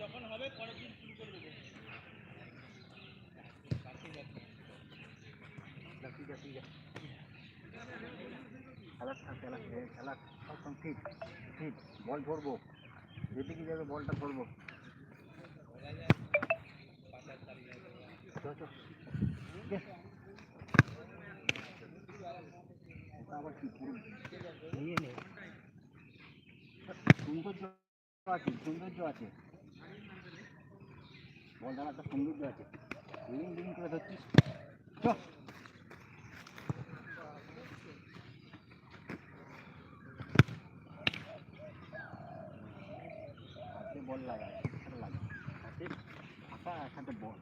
যখন হবে পরের দিন শুরু করে দেবো। খেলা ঠিক ঠিক বল ধরবো, যেদিকে যাবে বলটা ধরবো। আবার কি নিয়ে নে, সৌন্দর্য আছে, সৌন্দর্য আছে, বলটার একটা সৌন্দর্য আছে। লিং লিং করে ধরছিস, হাতে বল লাগা, লাগে হাতে ফাঁকা, একসাথে বল।